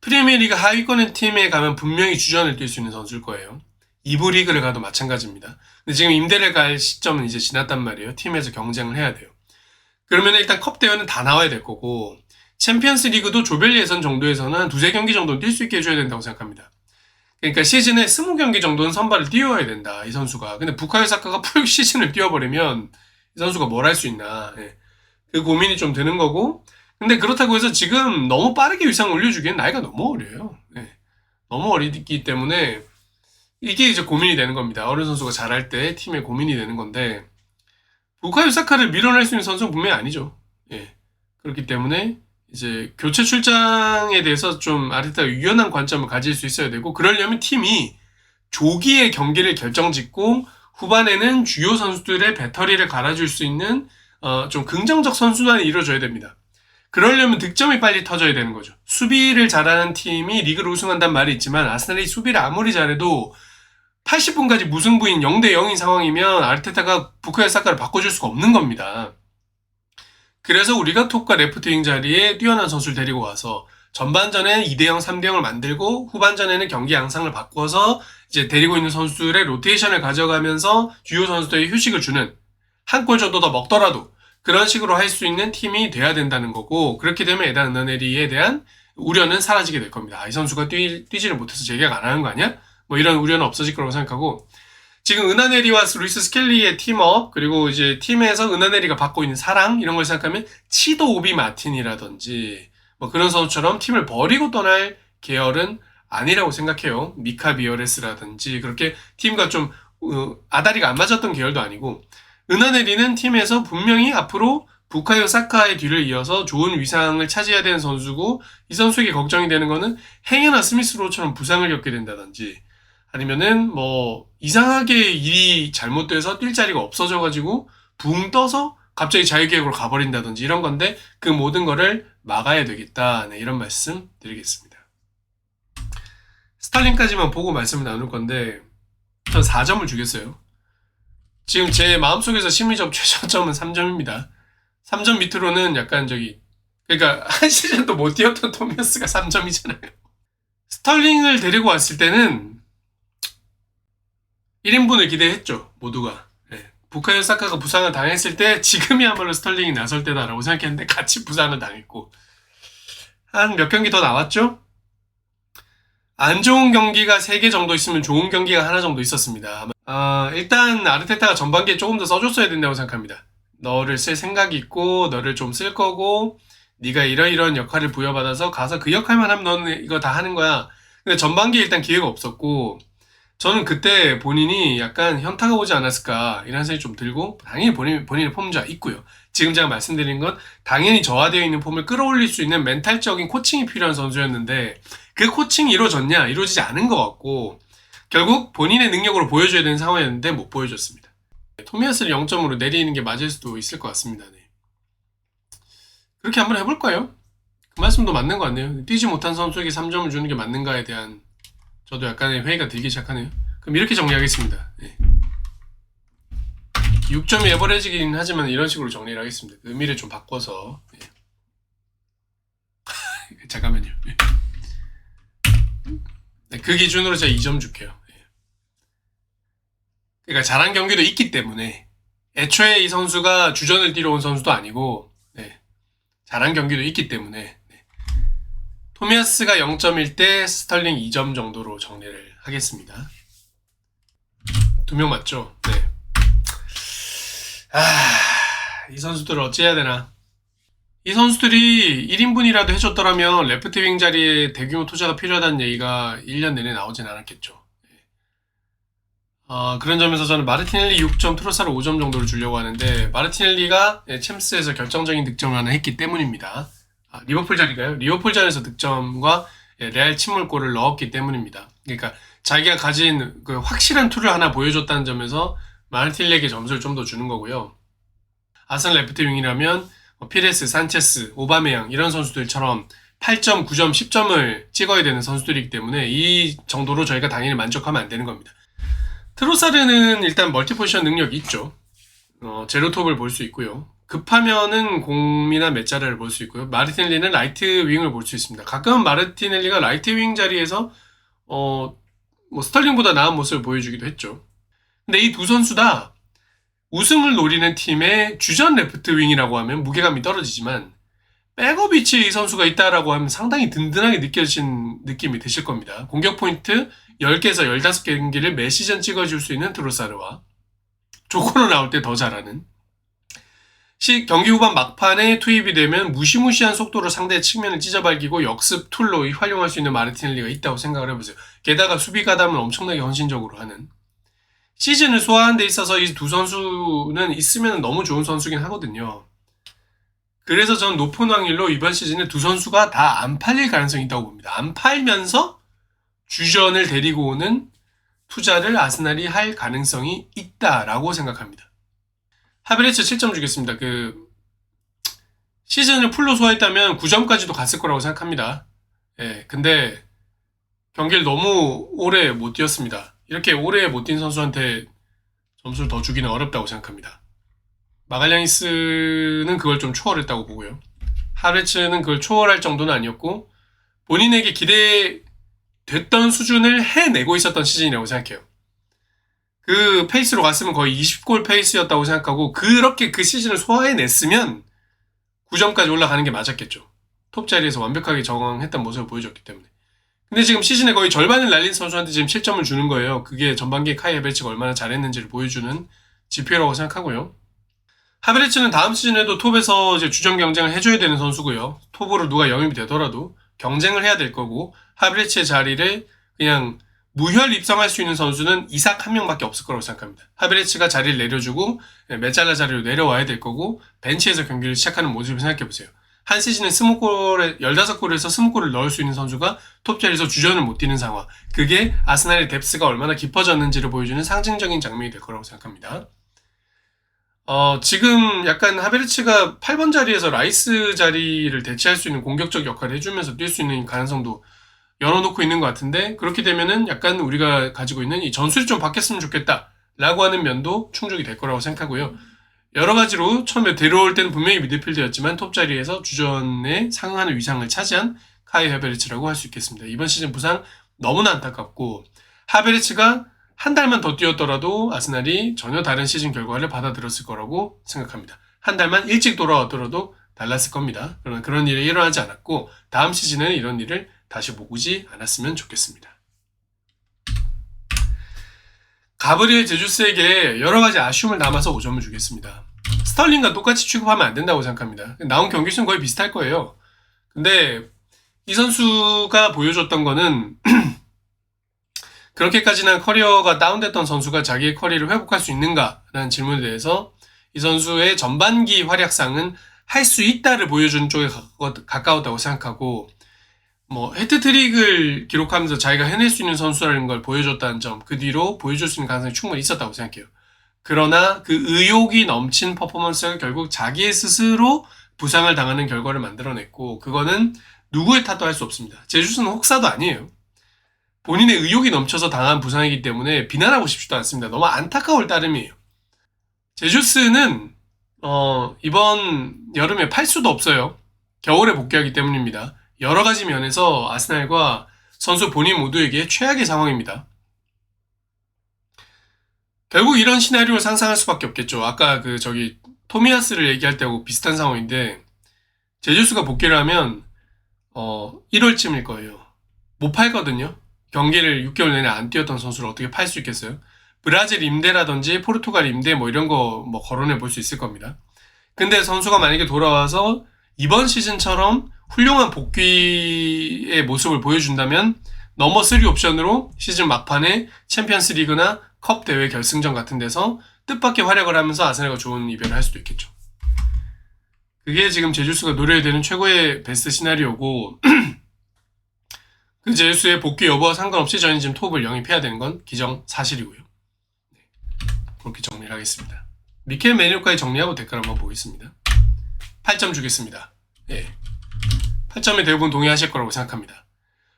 프리미어리그 하위권의 팀에 가면 분명히 주전을 뛸 수 있는 선수일 거예요. 2부 리그를 가도 마찬가지입니다. 근데 지금 임대를 갈 시점은 이제 지났단 말이에요. 팀에서 경쟁을 해야 돼요. 그러면 일단 컵 대회는 다 나와야 될 거고 챔피언스 리그도 조별 예선 정도에서는 2-3경기 정도는 뛸 수 있게 해줘야 된다고 생각합니다. 그러니까 시즌에 20경기 정도는 선발을 띄워야 된다. 이 선수가. 근데 부카요 사카가 풀 시즌을 뛰어버리면 이 선수가 뭘 할 수 있나. 그 고민이 좀 되는 거고 근데 그렇다고 해서 지금 너무 빠르게 위상을 올려주기엔 나이가 너무 어려요. 너무 어리기 때문에 이게 이제 고민이 되는 겁니다. 어린 선수가 잘할 때 팀에 고민이 되는 건데 부카요 사카를 밀어낼 수 있는 선수는 분명히 아니죠. 그렇기 때문에 이제 교체 출장에 대해서 좀 아르테타가 유연한 관점을 가질 수 있어야 되고 그러려면 팀이 조기에 경기를 결정짓고 후반에는 주요 선수들의 배터리를 갈아줄 수 있는 좀 긍정적 선순환이 이루어져야 됩니다. 그러려면 득점이 빨리 터져야 되는 거죠. 수비를 잘하는 팀이 리그를 우승한다는 말이 있지만 아스날이 수비를 아무리 잘해도 80분까지 무승부인 0-0인 상황이면 아르테타가 부카요 사카를 바꿔줄 수가 없는 겁니다. 그래서 우리가 톱과 레프트 윙 자리에 뛰어난 선수를 데리고 와서 전반전에 2-0, 3-0을 만들고 후반전에는 경기 양상을 바꿔서 이제 데리고 있는 선수들의 로테이션을 가져가면서 주요 선수들의 휴식을 주는 한 골 정도 더 먹더라도 그런 식으로 할 수 있는 팀이 돼야 된다는 거고 그렇게 되면 에단 은하네리에 대한 우려는 사라지게 될 겁니다. 이 선수가 뛰지를 못해서 재계약 안 하는 거 아니야? 뭐 이런 우려는 없어질 거라고 생각하고 지금 은하네리와 루이스 스켈리의 팀업 그리고 이제 팀에서 은하네리가 받고 있는 사랑 이런 걸 생각하면 치도 오비 마틴이라든지 뭐 그런 선수처럼 팀을 버리고 떠날 계열은 아니라고 생각해요. 미카 비어레스라든지 그렇게 팀과 좀 아다리가 안 맞았던 계열도 아니고, 은하네리는 팀에서 분명히 앞으로 부카요 사카의 뒤를 이어서 좋은 위상을 차지해야 되는 선수고, 이 선수에게 걱정이 되는 거는 행여나 스미스로처럼 부상을 겪게 된다든지, 아니면은 뭐 이상하게 일이 잘못돼서 뛸 자리가 없어져가지고 붕 떠서 갑자기 자유계획으로 가버린다든지 이런 건데, 그 모든 거를 막아야 되겠다. 네, 이런 말씀 드리겠습니다. 스탈링까지만 보고 말씀을 나눌 건데, 전 4점을 주겠어요. 지금 제 마음속에서 심리적 최저점은 3점입니다. 3점 밑으로는 약간 그러니까 한 시즌도 못 뛰었던 토미어스가 3점이잖아요. 스털링을 데리고 왔을 때는 1인분을 기대했죠, 모두가. 네. 부카요 사카가 부상을 당했을 때 지금이야말로 스털링이 나설 때다라고 생각했는데 같이 부상을 당했고, 한 몇 경기 더 나왔죠? 안 좋은 경기가 3개 정도 있으면 좋은 경기가 하나 정도 있었습니다. 일단 아르테타가 전반기에 조금 더 써줬어야 된다고 생각합니다. 너를 쓸 생각이 있고 너를 좀 쓸 거고 네가 이런 역할을 부여받아서 가서 그 역할만 하면 너는 이거 다 하는 거야. 근데 전반기에 일단 기회가 없었고, 저는 그때 본인이 약간 현타가 오지 않았을까 이런 생각이 좀 들고, 당연히 본인의 폼자 있고요. 지금 제가 말씀드린 건 당연히 저하되어 있는 폼을 끌어올릴 수 있는 멘탈적인 코칭이 필요한 선수였는데, 그 코칭이 이루어졌냐? 이루어지지 않은 것 같고, 결국 본인의 능력으로 보여줘야 되는 상황이었는데 못 보여줬습니다. 토미아스를 0점으로 내리는 게 맞을 수도 있을 것 같습니다. 네. 그렇게 한번 해볼까요? 그 말씀도 맞는 것 같네요. 뛰지 못한 선수에게 3점을 주는 게 맞는가에 대한 저도 약간의 회의가 들기 시작하네요. 그럼 이렇게 정리하겠습니다. 네. 6점이 에버레지긴 하지만 이런 식으로 정리를 하겠습니다. 의미를 좀 바꿔서. 네. 잠깐만요. 네, 그 기준으로 제가 2점 줄게요. 그러니까 잘한 경기도 있기 때문에, 애초에 이 선수가 주전을 뛰러 온 선수도 아니고, 네, 잘한 경기도 있기 때문에, 네. 토미아스가 0점일 때 스털링 2점 정도로 정리를 하겠습니다. 2명 맞죠? 네. 이 선수들을 어찌해야 되나. 이 선수들이 1인분이라도 해줬더라면 레프트 윙 자리에 대규모 투자가 필요하다는 얘기가 1년 내내 나오진 않았겠죠. 그런 점에서 저는 마르티넬리 6점, 트로사르 5점 정도를 주려고 하는데, 마르티넬리가 챔스에서 결정적인 득점을 하나 했기 때문입니다. 리버풀전인가요? 리버풀전에서 득점과 레알 침몰골을 넣었기 때문입니다. 그러니까 자기가 가진 그 확실한 툴을 하나 보여줬다는 점에서 마르티넬리에게 점수를 좀 더 주는 거고요. 아스날 레프트 윙이라면 피레스, 산체스, 오바메양 이런 선수들처럼 8점, 9점, 10점을 찍어야 되는 선수들이기 때문에 이 정도로 저희가 당연히 만족하면 안 되는 겁니다. 트로사르는 일단 멀티포지션 능력이 있죠. 제로톱을 볼 수 있고요. 급하면은 공이나 메짜라를 볼 수 있고요. 마르티넬리는 라이트 윙을 볼 수 있습니다. 가끔은 마르티넬리가 라이트 윙 자리에서 스털링보다 나은 모습을 보여주기도 했죠. 근데 이 두 선수 다 우승을 노리는 팀의 주전 레프트 윙이라고 하면 무게감이 떨어지지만, 백업 위치에 이 선수가 있다라고 하면 상당히 든든하게 느껴진 느낌이 드실 겁니다. 공격 포인트 10개에서 15경기를 매 시즌 찍어줄 수 있는 트로사르와 조커로 나올 때 더 잘하는, 경기 후반 막판에 투입이 되면 무시무시한 속도로 상대의 측면을 찢어발기고 역습 툴로 활용할 수 있는 마르티넬리가 있다고 생각을 해보세요. 게다가 수비 가담을 엄청나게 헌신적으로 하는, 시즌을 소화하는 데 있어서 이 두 선수는 있으면 너무 좋은 선수긴 하거든요. 그래서 저는 높은 확률로 이번 시즌에 두 선수가 다 안 팔릴 가능성이 있다고 봅니다. 안 팔면서 주전을 데리고 오는 투자를 아스날이 할 가능성이 있다라고 생각합니다. 하베르츠 7점 주겠습니다. 시즌을 풀로 소화했다면 9점까지도 갔을 거라고 생각합니다. 근데 경기를 너무 오래 못 뛰었습니다. 이렇게 오래 못 뛴 선수한테 점수를 더 주기는 어렵다고 생각합니다. 마갈량이스는 그걸 좀 초월했다고 보고요. 하베르츠는 그걸 초월할 정도는 아니었고, 본인에게 기대됐던 수준을 해내고 있었던 시즌이라고 생각해요. 그 페이스로 갔으면 거의 20골 페이스였다고 생각하고, 그렇게 그 시즌을 소화해냈으면 9점까지 올라가는 게 맞았겠죠. 톱 자리에서 완벽하게 적응했던 모습을 보여줬기 때문에. 근데 지금 시즌에 거의 절반을 날린 선수한테 지금 7점을 주는 거예요. 그게 전반기에 카이 하베르츠가 얼마나 잘했는지를 보여주는 지표라고 생각하고요. 하베르츠는 다음 시즌에도 톱에서 이제 주전 경쟁을 해줘야 되는 선수고요. 톱으로 누가 영입이 되더라도 경쟁을 해야 될 거고, 하베르츠의 자리를 그냥 무혈 입성할 수 있는 선수는 이삭 한 명밖에 없을 거라고 생각합니다. 하베르츠가 자리를 내려주고 메잘라 자리로 내려와야 될 거고 벤치에서 경기를 시작하는 모습을 생각해보세요. 한 시즌에 15골에서 20골을 넣을 수 있는 선수가 톱자리에서 주전을 못 뛰는 상황. 그게 아스날의 뎁스가 얼마나 깊어졌는지를 보여주는 상징적인 장면이 될 거라고 생각합니다. 지금 약간 하베르츠가 8번 자리에서 라이스 자리를 대체할 수 있는 공격적 역할을 해주면서 뛸 수 있는 가능성도 열어놓고 있는 것 같은데, 그렇게 되면은 약간 우리가 가지고 있는 이 전술이 좀 바뀌었으면 좋겠다 라고 하는 면도 충족이 될 거라고 생각하고요. 여러 가지로 처음에 데려올 때는 분명히 미드필더였지만 톱자리에서 주전에 상응하는 위상을 차지한 카이 하베르츠라고 할 수 있겠습니다. 이번 시즌 부상 너무나 안타깝고, 하베르츠가 한 달만 더 뛰었더라도 아스날이 전혀 다른 시즌 결과를 받아들였을 거라고 생각합니다. 한 달만 일찍 돌아왔더라도 달랐을 겁니다. 그러나 그런 일이 일어나지 않았고 다음 시즌에는 이런 일을 다시 보지 않았으면 좋겠습니다. 가브리엘 제주스에게 여러 가지 아쉬움을 남아서 5점을 주겠습니다. 스털링과 똑같이 취급하면 안 된다고 생각합니다. 나온 경기 수는 거의 비슷할 거예요. 근데 이 선수가 보여줬던 거는 그렇게까지나 커리어가 다운됐던 선수가 자기의 커리어를 회복할 수 있는가라는 질문에 대해서 이 선수의 전반기 활약상은 할 수 있다를 보여주는 쪽에 가까웠다고 생각하고, 해트트릭을 기록하면서 자기가 해낼 수 있는 선수라는 걸 보여줬다는 점, 그 뒤로 보여줄 수 있는 가능성이 충분히 있었다고 생각해요. 그러나 그 의욕이 넘친 퍼포먼스가 결국 자기 스스로 부상을 당하는 결과를 만들어냈고, 그거는 누구의 탓도 할 수 없습니다. 제주스는 혹사도 아니에요. 본인의 의욕이 넘쳐서 당한 부상이기 때문에 비난하고 싶지도 않습니다. 너무 안타까울 따름이에요. 제주스는 이번 여름에 팔 수도 없어요. 겨울에 복귀하기 때문입니다. 여러 가지 면에서 아스날과 선수 본인 모두에게 최악의 상황입니다. 결국 이런 시나리오를 상상할 수밖에 없겠죠. 아까 토미야스를 얘기할 때하고 비슷한 상황인데, 제주스가 복귀를 하면 1월쯤일 거예요. 못 팔거든요. 경기를 6개월 내내 안 뛰었던 선수를 어떻게 팔 수 있겠어요? 브라질 임대라든지 포르투갈 임대 이런 거 거론해 볼 수 있을 겁니다. 근데 선수가 만약에 돌아와서 이번 시즌처럼 훌륭한 복귀의 모습을 보여준다면 넘버 3 옵션으로 시즌 막판에 챔피언스 리그나 컵 대회 결승전 같은 데서 뜻밖의 활약을 하면서 아스날과 좋은 이변을 할 수도 있겠죠. 그게 지금 제주스가 노려야 되는 최고의 베스트 시나리오고 그 제주스의 복귀 여부와 상관없이 저희는 지금 톱을 영입해야 되는 건 기정사실이고요. 네, 그렇게 정리를 하겠습니다. 미켈 메뉴까지 정리하고 댓글 한번 보겠습니다. 8점 주겠습니다. 네, 8점에 대부분 동의하실 거라고 생각합니다.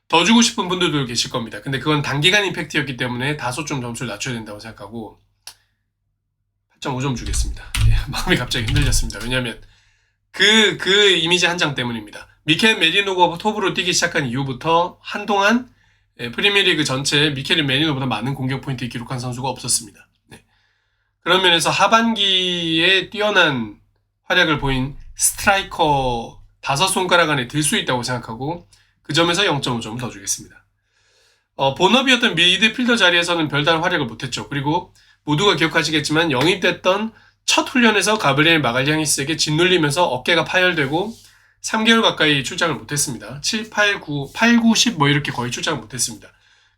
더 주고 싶은 분들도 계실 겁니다. 근데 그건 단기간 임팩트였기 때문에 다소 좀 점수를 낮춰야 된다고 생각하고 8.5점 주겠습니다. 네, 마음이 갑자기 흔들렸습니다. 왜냐하면 그 이미지 한 장 때문입니다. 미켈 메리노가 톱으로 뛰기 시작한 이후부터 한동안 프리미어리그 전체에 미켈 메리노보다 많은 공격 포인트를 기록한 선수가 없었습니다. 네. 그런 면에서 하반기에 뛰어난 활약을 보인 스트라이커 5손가락 안에 들 수 있다고 생각하고 그 점에서 0.5점을 더 주겠습니다. 본업이었던 미드필더 자리에서는 별다른 활약을 못했죠. 그리고 모두가 기억하시겠지만 영입됐던 첫 훈련에서 가브리엘 마갈량이스에게 짓눌리면서 어깨가 파열되고 3개월 가까이 출장을 못했습니다. 7, 8, 9, 10 이렇게 거의 출장을 못했습니다.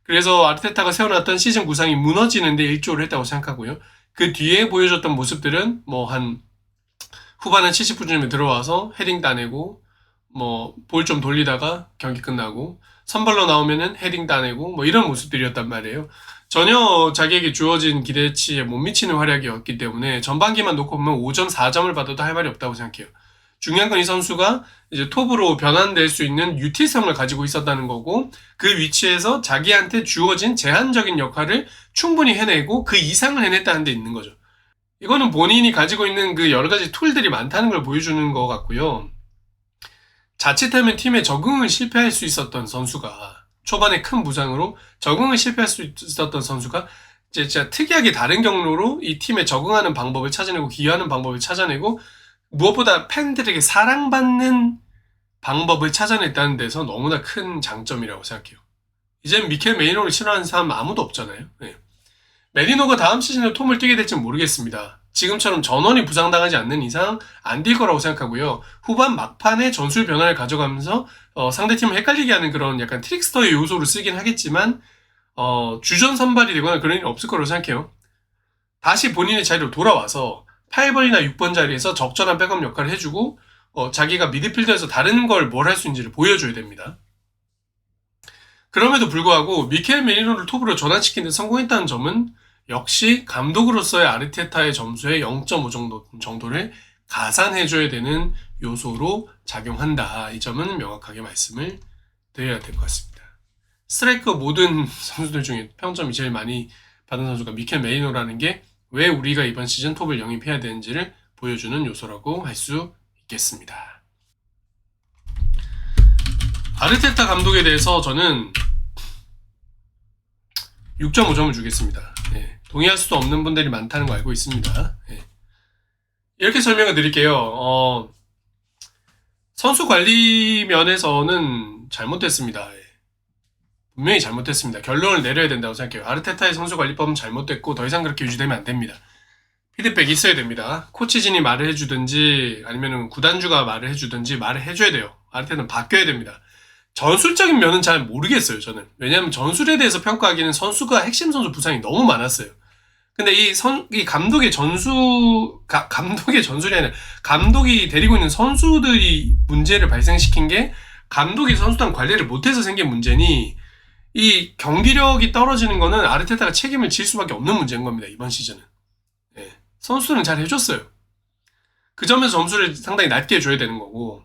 그래서 아르테타가 세워놨던 시즌 구상이 무너지는데 일조를 했다고 생각하고요. 그 뒤에 보여줬던 모습들은 한 후반 한 70분쯤에 들어와서 헤딩 따내고 볼 좀 돌리다가 경기 끝나고 선발로 나오면은 헤딩 따내고 이런 모습들이었단 말이에요. 전혀 자기에게 주어진 기대치에 못 미치는 활약이었기 때문에 전반기만 놓고 보면 5점, 4점을 받아도 할 말이 없다고 생각해요. 중요한 건 이 선수가 이제 톱으로 변환될 수 있는 유틸성을 가지고 있었다는 거고, 그 위치에서 자기한테 주어진 제한적인 역할을 충분히 해내고 그 이상을 해냈다는 데 있는 거죠. 이거는 본인이 가지고 있는 그 여러 가지 툴들이 많다는 걸 보여주는 것 같고요. 자칫하면 팀에 적응을 실패할 수 있었던 선수가, 초반에 큰 부상으로 적응을 실패할 수 있었던 선수가 진짜 특이하게 다른 경로로 이 팀에 적응하는 방법을 찾아내고 기여하는 방법을 찾아내고 무엇보다 팬들에게 사랑받는 방법을 찾아냈다는 데서 너무나 큰 장점이라고 생각해요. 이젠 미켈 메리노를 싫어하는 사람 아무도 없잖아요. 네. 메리노가 다음 시즌에 톰을 뛰게 될지는 모르겠습니다. 지금처럼 전원이 부상당하지 않는 이상 안 뛸 거라고 생각하고요. 후반 막판에 전술 변화를 가져가면서 상대팀을 헷갈리게 하는 그런 약간 트릭스터의 요소를 쓰긴 하겠지만 주전 선발이 되거나 그런 일은 없을 거라고 생각해요. 다시 본인의 자리로 돌아와서 8번이나 6번 자리에서 적절한 백업 역할을 해주고 자기가 미드필더에서 다른 걸 뭘 할 수 있는지를 보여줘야 됩니다. 그럼에도 불구하고 미켈 메리노를 톱으로 전환시키는 데 성공했다는 점은 역시 감독으로서의 아르테타의 점수의 0.5 정도를 가산해줘야 되는 요소로 작용한다. 이 점은 명확하게 말씀을 드려야 될 것 같습니다. 스트라이커 모든 선수들 중에 평점이 제일 많이 받은 선수가 미켈 메리노라는 게 왜 우리가 이번 시즌 톱을 영입해야 되는지를 보여주는 요소라고 할 수 있겠습니다. 아르테타 감독에 대해서 저는 6.5점을 주겠습니다. 네, 동의할 수도 없는 분들이 많다는 거 알고 있습니다. 네. 이렇게 설명을 드릴게요. 선수 관리 면에서는 잘못됐습니다. 분명히 잘못됐습니다. 결론을 내려야 된다고 생각해요. 아르테타의 선수 관리법은 잘못됐고 더 이상 그렇게 유지되면 안 됩니다. 피드백이 있어야 됩니다. 코치진이 말을 해주든지 아니면 구단주가 말을 해주든지 말을 해줘야 돼요. 아르테타는 바뀌어야 됩니다. 전술적인 면은 잘 모르겠어요, 저는. 왜냐하면 전술에 대해서 평가하기에는 선수가 핵심 선수 부상이 너무 많았어요. 근데 이 감독의 감독의 전술이 아니라 감독이 데리고 있는 선수들이 문제를 발생시킨 게 감독이 선수단 관리를 못해서 생긴 문제니 이 경기력이 떨어지는 거는 아르테타가 책임을 질 수밖에 없는 문제인 겁니다, 이번 시즌은. 네. 선수들은 잘 해줬어요. 그 점에서 점수를 상당히 낮게 줘야 되는 거고,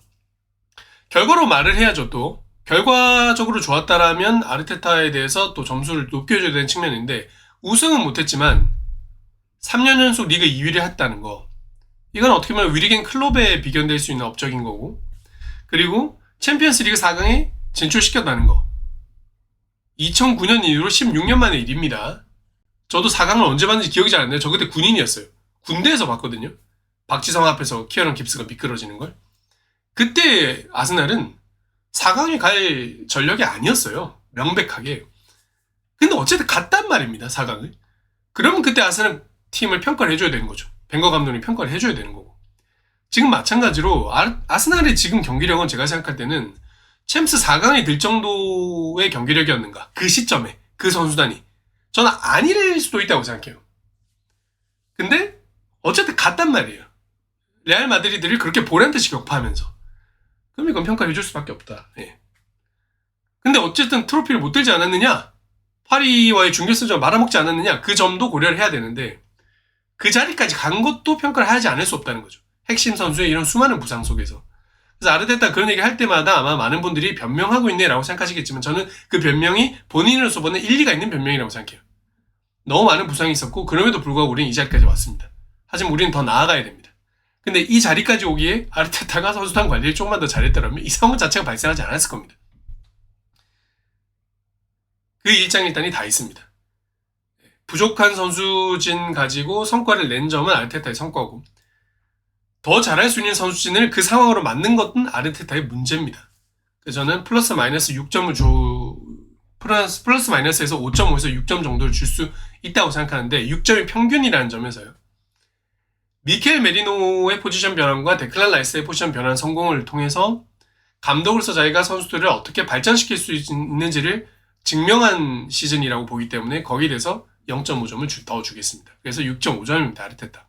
결과로 말을 해야죠, 또. 결과적으로 좋았다라면 아르테타에 대해서 또 점수를 높여줘야 되는 측면인데, 우승은 못했지만 3년 연속 리그 2위를 했다는 거, 이건 어떻게 보면 위리겐 클럽에 비견될 수 있는 업적인 거고, 그리고 챔피언스 리그 4강에 진출시켰다는 거, 2009년 이후로 16년 만의 일입니다. 저도 4강을 언제 봤는지 기억이 잘 안 나요. 저 그때 군인이었어요. 군대에서 봤거든요. 박지성 앞에서 키어런 깁스가 미끄러지는 걸. 그때 아스날은 4강에 갈 전력이 아니었어요. 명백하게. 근데 어쨌든 갔단 말입니다, 4강을. 그러면 그때 아스날 팀을 평가를 해줘야 되는 거죠. 벵거 감독이 평가를 해줘야 되는 거고. 지금 마찬가지로 아스날의 지금 경기력은 제가 생각할 때는 챔스 4강에 들 정도의 경기력이었는가? 그 시점에 그 선수단이 저는 아닐 수도 있다고 생각해요. 근데 어쨌든 갔단 말이에요. 레알 마드리드를 그렇게 보란듯이 격파하면서. 그럼 이건 평가를 해줄 수밖에 없다. 예. 근데 어쨌든 트로피를 못 들지 않았느냐? 파리와의 준결승전 말아먹지 않았느냐? 그 점도 고려를 해야 되는데 그 자리까지 간 것도 평가를 하지 않을 수 없다는 거죠. 핵심 선수의 이런 수많은 부상 속에서. 그래서 아르테타 그런 얘기 할 때마다 아마 많은 분들이 변명하고 있네라고 생각하시겠지만 저는 그 변명이 본인으로서 보는 일리가 있는 변명이라고 생각해요. 너무 많은 부상이 있었고 그럼에도 불구하고 우리는 이 자리까지 왔습니다. 하지만 우리는 더 나아가야 됩니다. 근데 이 자리까지 오기에 아르테타가 선수단 관리를 조금만 더 잘했더라면 이 상황 자체가 발생하지 않았을 겁니다. 그 일장일단이 다 있습니다. 부족한 선수진 가지고 성과를 낸 점은 아르테타의 성과고 더 잘할 수 있는 선수진을 그 상황으로 만든 것은 아르테타의 문제입니다. 그래서 저는 플러스 마이너스 6점을 플러스 마이너스에서 5.5에서 6점 정도를 줄 수 있다고 생각하는데 6점이 평균이라는 점에서요. 미켈 메리노의 포지션 변환과 데클란 라이스의 포지션 변환 성공을 통해서 감독으로서 자기가 선수들을 어떻게 발전시킬 수 있는지를 증명한 시즌이라고 보기 때문에 거기에 대해서 0.5점을 더 주겠습니다. 그래서 6.5점입니다. 아르테타.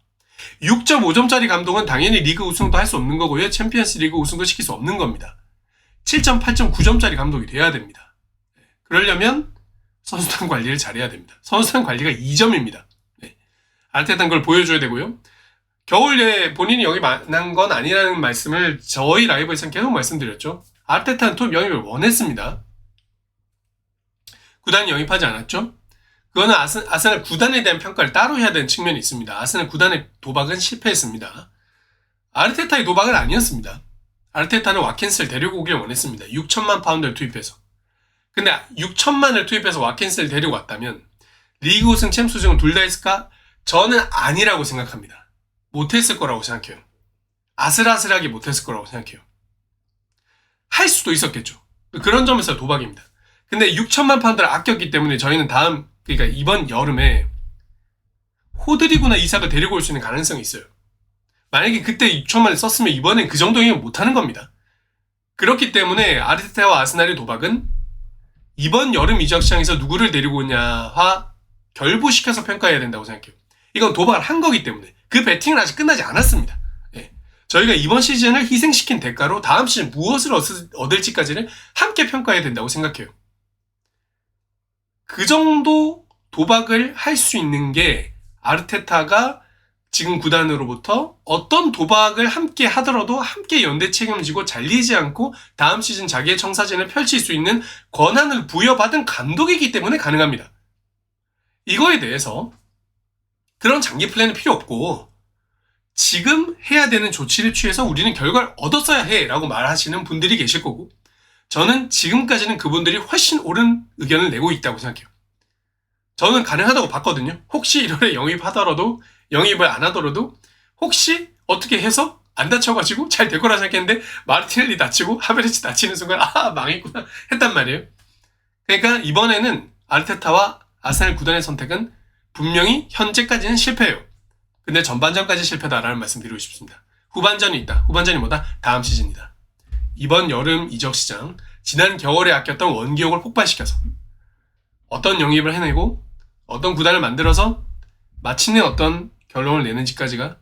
6.5점짜리 감독은 당연히 리그 우승도 할 수 없는 거고요. 챔피언스 리그 우승도 시킬 수 없는 겁니다. 7점, 8.9점짜리 감독이 돼야 됩니다. 그러려면 선수단 관리를 잘해야 됩니다. 선수단 관리가 2점입니다. 네. 아르테타는 그걸 보여줘야 되고요. 겨울에 본인이 영입 안 한 건 아니라는 말씀을 저희 라이브에서는 계속 말씀드렸죠. 아르테타는 톱 영입을 원했습니다. 구단이 영입하지 않았죠. 그거는 아스날 구단에 대한 평가를 따로 해야 되는 측면이 있습니다. 아스날 구단의 도박은 실패했습니다. 아르테타의 도박은 아니었습니다. 아르테타는 와킨스를 데리고 오길 원했습니다. 6천만 파운드를 투입해서. 근데 6천만을 투입해서 와킨스를 데리고 왔다면 리그 우승 챔스 우승은 둘 다 했을까? 저는 아니라고 생각합니다. 못했을 거라고 생각해요. 아슬아슬하게 못했을 거라고 생각해요. 할 수도 있었겠죠. 그런 점에서 도박입니다. 근데 6천만 파운드를 아꼈기 때문에 저희는 그러니까 이번 여름에 호드리구나 이삭을 데리고 올 수 있는 가능성이 있어요. 만약에 그때 6천만을 썼으면 이번엔 그 정도면 못하는 겁니다. 그렇기 때문에 아르테타와 아스날의 도박은 이번 여름 이적 시장에서 누구를 데리고 오냐와 결부시켜서 평가해야 된다고 생각해요. 이건 도박을 한 거기 때문에 그 배팅은 아직 끝나지 않았습니다. 예. 저희가 이번 시즌을 희생시킨 대가로 다음 시즌 무엇을 얻을지까지를 함께 평가해야 된다고 생각해요. 그 정도 도박을 할 수 있는 게 아르테타가 지금 구단으로부터 어떤 도박을 함께 하더라도 함께 연대 책임지고 잘리지 않고 다음 시즌 자기의 청사진을 펼칠 수 있는 권한을 부여받은 감독이기 때문에 가능합니다. 이거에 대해서 그런 장기 플랜은 필요 없고 지금 해야 되는 조치를 취해서 우리는 결과를 얻었어야 해 라고 말하시는 분들이 계실 거고 저는 지금까지는 그분들이 훨씬 옳은 의견을 내고 있다고 생각해요. 저는 가능하다고 봤거든요. 혹시 1월에 영입하더라도 영입을 안 하더라도 혹시 어떻게 해서 안 다쳐가지고 잘 될 거라 생각했는데 마르티넬리 다치고 하베르츠 다치는 순간 아 망했구나 했단 말이에요. 그러니까 이번에는 아르테타와 아스날 구단의 선택은 분명히 현재까지는 실패예요. 근데 전반전까지 실패다라는 말씀 드리고 싶습니다. 후반전이 있다. 후반전이 뭐다? 다음 시즌이다. 이번 여름 이적 시장 지난 겨울에 아꼈던 원기옥을 폭발시켜서 어떤 영입을 해내고 어떤 구단을 만들어서 마침내 어떤 결론을 내는지까지가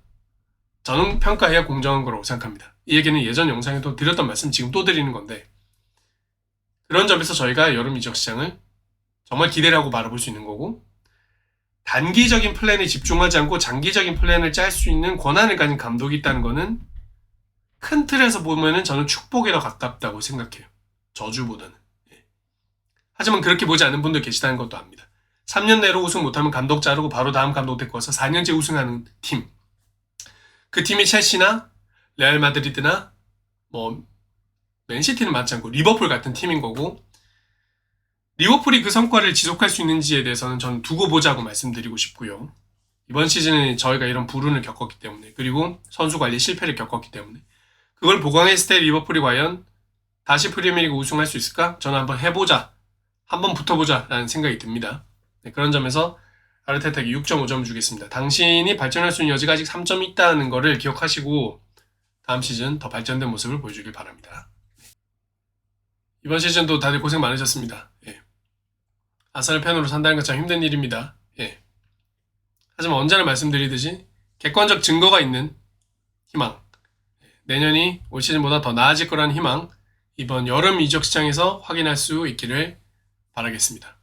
저는 평가해야 공정한 거라고 생각합니다. 이 얘기는 예전 영상에도 드렸던 말씀 지금 또 드리는 건데 그런 점에서 저희가 여름 이적 시장을 정말 기대를 하고 바라볼 수 있는 거고 단기적인 플랜에 집중하지 않고 장기적인 플랜을 짤 수 있는 권한을 가진 감독이 있다는 거는 큰 틀에서 보면은 저는 축복에 더 가깝다고 생각해요. 저주보다는. 하지만 그렇게 보지 않는 분들 계시다는 것도 압니다. 3년 내로 우승 못하면 감독 자르고 바로 다음 감독 데리고 와서 4년째 우승하는 팀. 그 팀이 첼시나 레알 마드리드나 뭐 맨시티는 맞지 않고 리버풀 같은 팀인 거고 리버풀이 그 성과를 지속할 수 있는지에 대해서는 저는 두고 보자고 말씀드리고 싶고요. 이번 시즌에 저희가 이런 불운을 겪었기 때문에 그리고 선수 관리 실패를 겪었기 때문에 그걸 보강했을 때 리버풀이 과연 다시 프리미어리그 우승할 수 있을까? 저는 한번 해보자. 한번 붙어보자 라는 생각이 듭니다. 네, 그런 점에서 아르테타에게 6.5점 주겠습니다. 당신이 발전할 수 있는 여지가 아직 3점이 있다는 거를 기억하시고 다음 시즌 더 발전된 모습을 보여주길 바랍니다. 이번 시즌도 다들 고생 많으셨습니다. 예. 아스날 팬으로 산다는 건 참 힘든 일입니다. 예. 하지만 언제나 말씀드리듯이 객관적 증거가 있는 희망, 내년이 올 시즌보다 더 나아질 거라는 희망, 이번 여름 이적 시장에서 확인할 수 있기를 바라겠습니다.